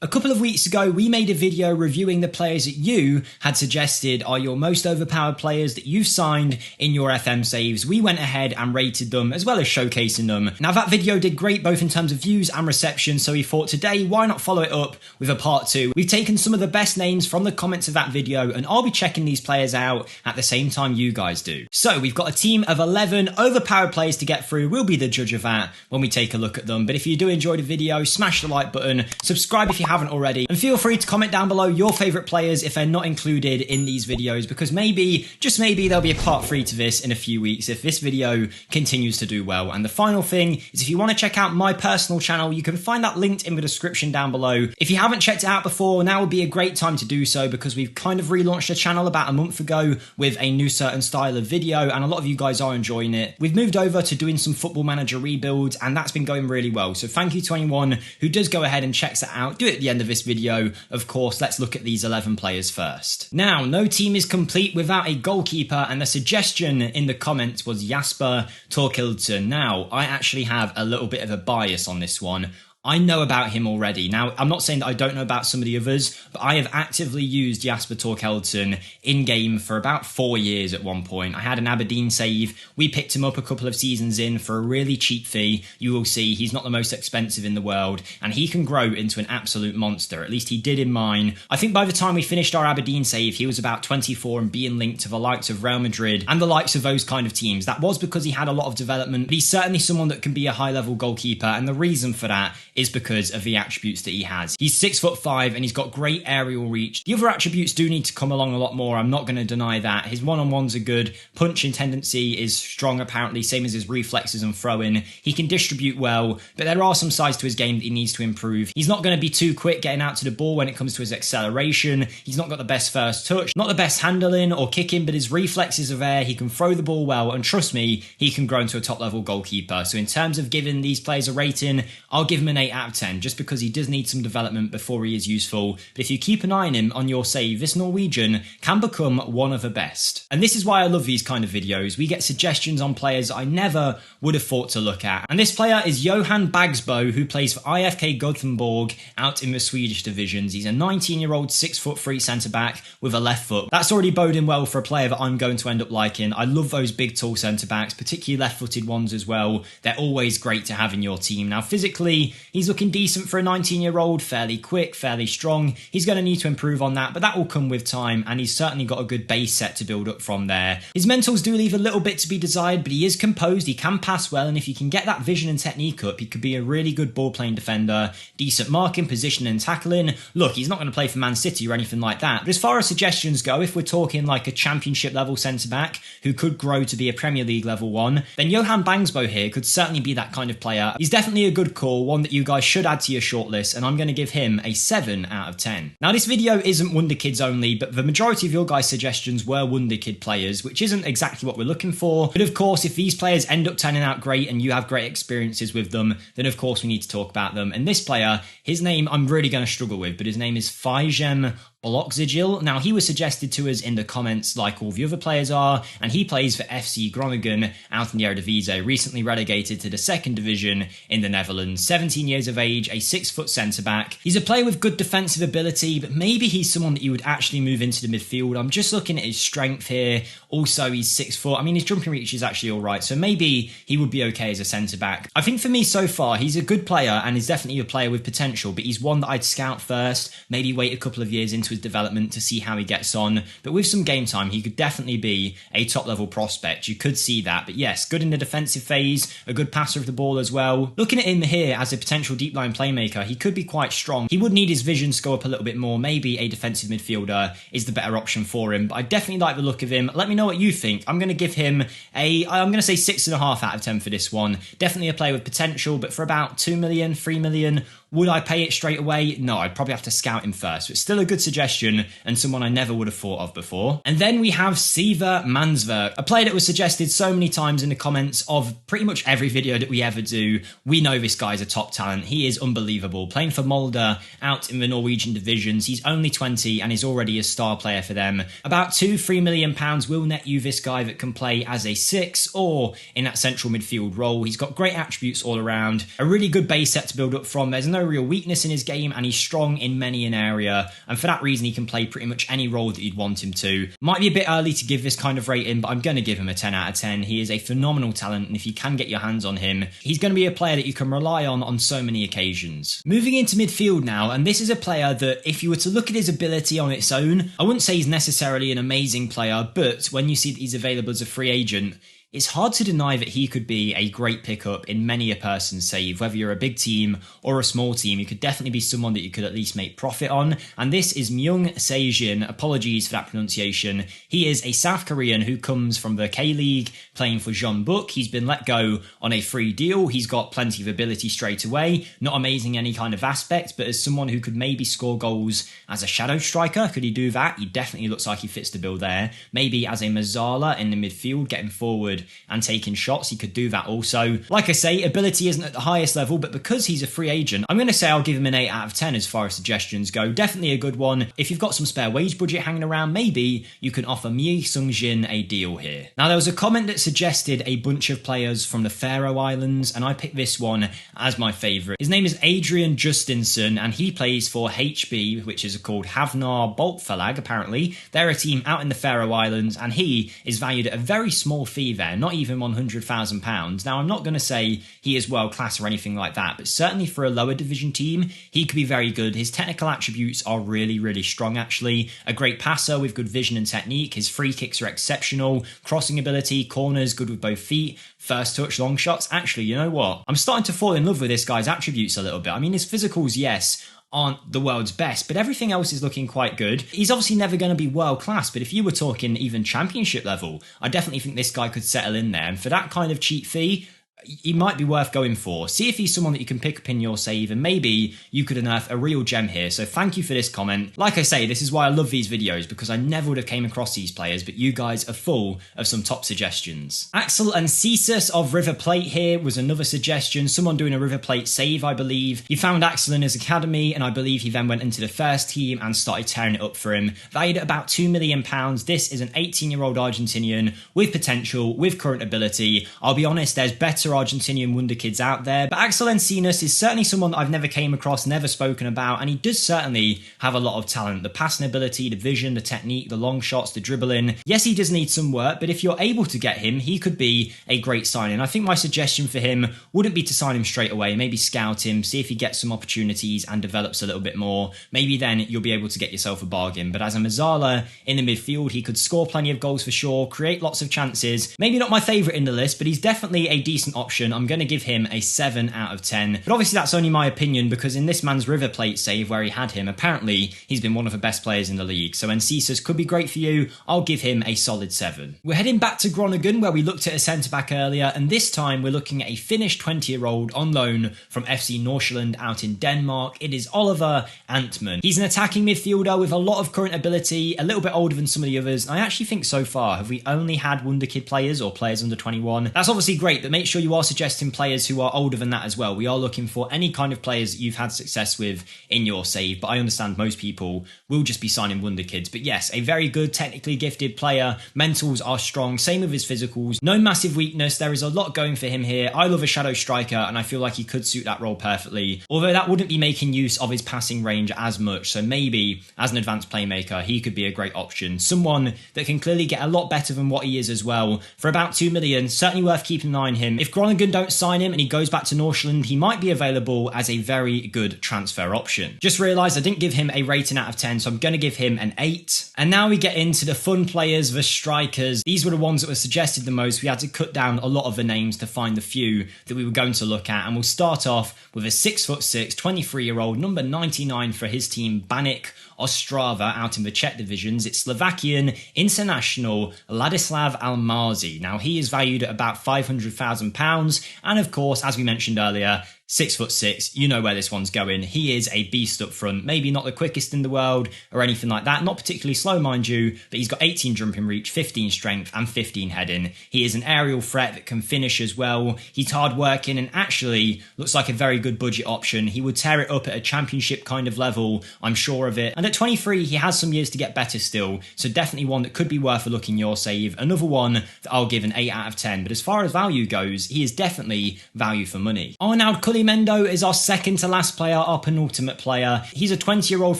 A couple of weeks ago, we made a video reviewing the players that you had suggested are your most overpowered players that you've signed in your FM saves. We went ahead and rated them as well as showcasing them. Now that video did great both in terms of views and reception, so we thought today why not follow it up with a part 2. We've taken some of the best names from the comments of that video and I'll be checking these players out at the same time you guys do. So we've got a team of 11 overpowered players to get through. We'll be the judge of that when we take a look at them. But if you do enjoy the video, smash the like button, subscribe if you haven't already, and feel free to comment down below your favourite players if they're not included in these videos, because maybe, just maybe, there'll be a part 3 to this in a few weeks if this video continues to do well. And the final thing is, if you want to check out my personal channel, you can find that linked in the description down below. If you haven't checked it out before, now would be a great time to do so, because we've kind of relaunched the channel about a month ago with a new certain style of video, and a lot of you guys are enjoying it. We've moved over to doing some Football Manager rebuilds, and that's been going really well. So thank you to anyone who does go ahead and checks it out. Do it at the end of this video. Of course, let's look at these 11 players first. Now, no team is complete without a goalkeeper, and the suggestion in the comments was Jasper Torkildsen. Now, I actually have a little bit of a bias on this one. I know about him already. Now, I'm not saying that I don't know about some of the others, but I have actively used Jasper Torkildsen in-game for about 4 years at one point. I had an Aberdeen save. We picked him up a couple of seasons in for a really cheap fee. You will see he's not the most expensive in the world, and he can grow into an absolute monster. At least he did in mine. I think by the time we finished our Aberdeen save, he was about 24 and being linked to the likes of Real Madrid and the likes of those kind of teams. That was because he had a lot of development, but he's certainly someone that can be a high-level goalkeeper, and the reason for that is because of the attributes that he has. He's 6'5" and he's got great aerial reach. The other attributes do need to come along a lot more, I'm not going to deny that. His one-on-ones are good, punching tendency is strong apparently, same as his reflexes and throwing. He can distribute well, but there are some sides to his game that he needs to improve. He's not going to be too quick getting out to the ball when it comes to his acceleration. He's not got the best first touch, not the best handling or kicking, but his reflexes are there. He can throw the ball well, and trust me, he can grow into a top-level goalkeeper. So in terms of giving these players a rating, I'll give him an 8 out of 10. Just because he does need some development before he is useful. But if you keep an eye on him on your save, this Norwegian can become one of the best. And this is why I love these kind of videos. We get suggestions on players I never would have thought to look at. And this player is Johan Bagsbo, who plays for IFK Gothenburg out in the Swedish divisions. He's a 19-year-old 6'3" centre-back with a left foot. That's already boding well for a player that I'm going to end up liking. I love those big tall centre-backs, particularly left-footed ones as well. They're always great to have in your team. Now physically, he's looking decent for a 19-year-old, fairly quick, fairly strong. He's going to need to improve on that, but that will come with time, and he's certainly got a good base set to build up from there. His mentals do leave a little bit to be desired, but he is composed, he can pass well, and if you can get that vision and technique up, he could be a really good ball-playing defender, decent marking, position and tackling. Look, he's not going to play for Man City or anything like that, but as far as suggestions go, if we're talking like a championship level centre-back who could grow to be a Premier League level one, then Johan Bagsbo here could certainly be that kind of player. He's definitely a good call, one that you guys should add to your shortlist, and I'm going to give him a 7 out of 10. Now this video isn't Wonderkids only, but the majority of your guys' suggestions were Wonderkid players, which isn't exactly what we're looking for. But of course, if these players end up turning out great and you have great experiences with them, then of course we need to talk about them. And this player, his name I'm really going to struggle with, but his name is Fajem Bloxigil. Now, he was suggested to us in the comments like all the other players are, and he plays for FC Groningen out in the Eredivisie, recently relegated to the 2nd division in the Netherlands. 17 years of age, a 6-foot centre-back. He's a player with good defensive ability, but maybe he's someone that you would actually move into the midfield. I'm just looking at his strength here. Also, he's 6 foot. I mean, his jumping reach is actually all right, so maybe he would be okay as a centre-back. I think for me so far, he's a good player and is definitely a player with potential, but he's one that I'd scout first, maybe wait a couple of years into his development to see how he gets on. But with some game time, he could definitely be a top-level prospect. You could see that. But yes, good in the defensive phase, a good passer of the ball as well. Looking at him here as a potential deep-line playmaker, he could be quite strong. He would need his vision to go up a little bit more. Maybe a defensive midfielder is the better option for him. But I definitely like the look of him. Let me know what you think. I'm going to give him I'm going to say 6.5 out of 10 for this one. Definitely a player with potential, but for about 2 million, 3 million, would I pay it straight away? No, I'd probably have to scout him first, but still a good suggestion and someone I never would have thought of before. And then we have Siver Mansverk, a player that was suggested so many times in the comments of pretty much every video that we ever do. We know this guy's a top talent. He is unbelievable. Playing for Molde out in the Norwegian divisions. He's only 20 and is already a star player for them. About £2-3 million will net you this guy that can play as a 6 or in that central midfield role. He's got great attributes all around, a really good base set to build up from. There's no real weakness in his game, and he's strong in many an area, and for that reason he can play pretty much any role that you'd want him to. Might be a bit early to give this kind of rating, but I'm going to give him a 10 out of 10. He is a phenomenal talent, and if you can get your hands on him, he's going to be a player that you can rely on so many occasions. Moving into midfield now, and this is a player that if you were to look at his ability on its own, I wouldn't say he's necessarily an amazing player, but when you see that he's available as a free agent, it's hard to deny that he could be a great pickup in many a person's save. Whether you're a big team or a small team, he could definitely be someone that you could at least make profit on. And this is Myung Se-jin. Apologies for that pronunciation. He is a South Korean who comes from the K-League, playing for Jeonbuk. He's been let go on a free deal. He's got plenty of ability straight away. Not amazing in any kind of aspect, but as someone who could maybe score goals as a shadow striker, could he do that? He definitely looks like he fits the bill there. Maybe as a Mazzala in the midfield, getting forward and taking shots, he could do that also. Like I say, ability isn't at the highest level, but because he's a free agent, I'm going to say I'll give him an 8 out of 10 as far as suggestions go. Definitely a good one. If you've got some spare wage budget hanging around, maybe you can offer Mi Sung-jin a deal here. Now, there was a comment that suggested a bunch of players from the Faroe Islands, and I picked this one as my favourite. His name is Adrian Justinson, and he plays for HB, which is called Havnar Boltfelag, apparently. They're a team out in the Faroe Islands, and he is valued at a very small fee there, not even £100,000. Now, I'm not going to say he is world class or anything like that, but certainly for a lower division team, he could be very good. His technical attributes are really, really strong, actually. A great passer with good vision and technique. His free kicks are exceptional. Crossing ability, corners, good with both feet. First touch, long shots. Actually, you know what? I'm starting to fall in love with this guy's attributes a little bit. I mean, his physicals, yes, aren't the world's best, but everything else is looking quite good. He's obviously never going to be world class, but if you were talking even championship level, I definitely think this guy could settle in there. And for that kind of cheap fee, he might be worth going for. See if he's someone that you can pick up in your save, and maybe you could unearth a real gem here. So thank you for this comment. Like I say, this is why I love these videos, because I never would have came across these players, but you guys are full of some top suggestions. Axel and Cesus of River Plate here was another suggestion. Someone doing a River Plate save, I believe. He found Axel in his academy, and I believe he then went into the first team and started tearing it up for him. Valued at about £2 million. This is an 18-year-old Argentinian with potential, with current ability. I'll be honest, there's better Argentinian Wonderkids out there, but Axel Encinas is certainly someone that I've never came across, never spoken about, and he does certainly have a lot of talent. The passing ability, the vision, the technique, the long shots, the dribbling. Yes, he does need some work, but if you're able to get him, he could be a great signing. I think my suggestion for him wouldn't be to sign him straight away, maybe scout him, see if he gets some opportunities and develops a little bit more. Maybe then you'll be able to get yourself a bargain, but as a Mazzala in the midfield, he could score plenty of goals for sure, create lots of chances. Maybe not my favourite in the list, but he's definitely a decent option. I'm going to give him a 7 out of 10. But obviously that's only my opinion, because in this man's River Plate save where he had him, apparently he's been one of the best players in the league. So Encinas could be great for you. I'll give him a solid 7. We're heading back to Groningen, where we looked at a centre-back earlier, and this time we're looking at a Finnish 20-year-old on loan from FC Nordsjælland out in Denmark. It is Oliver Antman. He's an attacking midfielder with a lot of current ability, a little bit older than some of the others. I actually think so far, have we only had Wonderkid players or players under 21? That's obviously great, but make sure you are suggesting players who are older than that as well. We are looking for any kind of players that you've had success with in your save, but I understand most people will just be signing Wonderkids. But yes, a very good, technically gifted player. Mentals are strong, same with his physicals. No massive weakness. There is a lot going for him here. I love a shadow striker, and I feel like he could suit that role perfectly, although that wouldn't be making use of his passing range as much. So maybe as an advanced playmaker, he could be a great option. Someone that can clearly get a lot better than what he is as well. For about $2 million, certainly worth keeping an eye on him. If Groningen don't sign him and he goes back to Nordsjælland, he might be available as a very good transfer option. Just realised I didn't give him a rating out of 10, so I'm going to give him an 8. And now we get into the fun players, the strikers. These were the ones that were suggested the most. We had to cut down a lot of the names to find the few that we were going to look at, and we'll start off with a 6'6", 23-year-old, number 99 for his team, Baník Ostrava, out in the Czech divisions. It's Slovakian international Ladislav Almazy. Now, he is valued at about £500,000, and of course, as we mentioned earlier, 6'6", you know where this one's going. He is a beast up front. Maybe not the quickest in the world or anything like that. Not particularly slow, mind you, but he's got 18 jumping reach, 15 strength and 15 heading. He is an aerial threat that can finish as well. He's hard working and actually looks like a very good budget option. He would tear it up at a championship kind of level, I'm sure of it. And at 23, he has some years to get better still. So definitely one that could be worth a look in your save. Another one that I'll give an 8 out of 10. But as far as value goes, he is definitely value for money. Arnaud Mendo is our second to last player, our penultimate player. He's a 20-year-old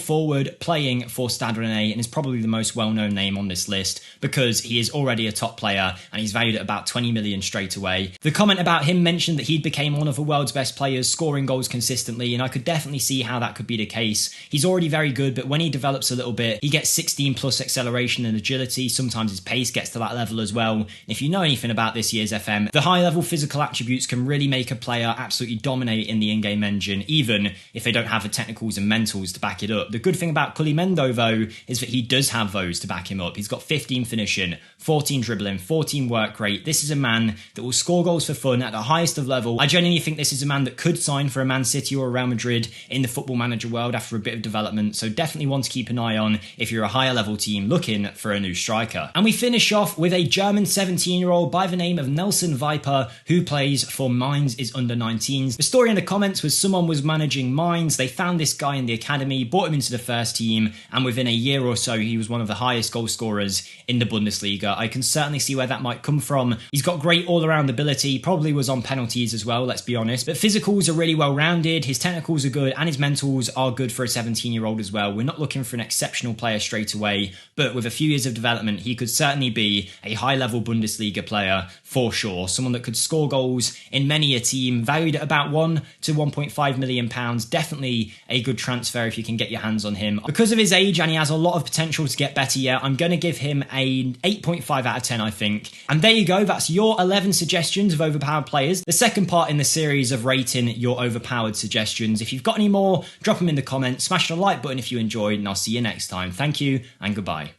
forward playing for Stade Rennais and is probably the most well-known name on this list because he is already a top player and he's valued at about 20 million straight away. The comment about him mentioned that he became one of the world's best players, scoring goals consistently, and I could definitely see how that could be the case. He's already very good, but when he develops a little bit, he gets 16 plus acceleration and agility. Sometimes his pace gets to that level as well. And if you know anything about this year's FM, the high-level physical attributes can really make a player absolutely dominate in the in-game engine, even if they don't have the technicals and mentals to back it up. The good thing about Mendo, though, is that he does have those to back him up. He's got 15 finishing, 14 dribbling, 14 work rate. This is a man that will score goals for fun at the highest of level. I genuinely think this is a man that could sign for a Man City or a Real Madrid in the Football Manager world after a bit of development, so definitely one to keep an eye on if you're a higher level team looking for a new striker. And we finish off with a German 17-year-old by the name of Nelson Viper, who plays for Mainz is under 19s. The story in the comments was someone was managing Mainz, they found this guy in the academy, brought him into the first team, and within a year or so he was one of the highest goal scorers in the Bundesliga. I can certainly see where that might come from. He's got great all-around ability, probably was on penalties as well, let's be honest, but physicals are really well-rounded, his technicals are good, and his mentals are good for a 17-year-old as well. We're not looking for an exceptional player straight away, but with a few years of development, he could certainly be a high-level Bundesliga player for sure. Someone that could score goals in many a team, valued at about £1 to £1.5 million. Definitely a good transfer if you can get your hands on him. Because of his age and he has a lot of potential to get better yet, I'm going to give him an 8.5 out of 10, I think. And there you go, that's your 11 suggestions of overpowered players. The second part in the series of rating your overpowered suggestions. If you've got any more, drop them in the comments, smash the like button if you enjoyed, and I'll see you next time. Thank you and goodbye.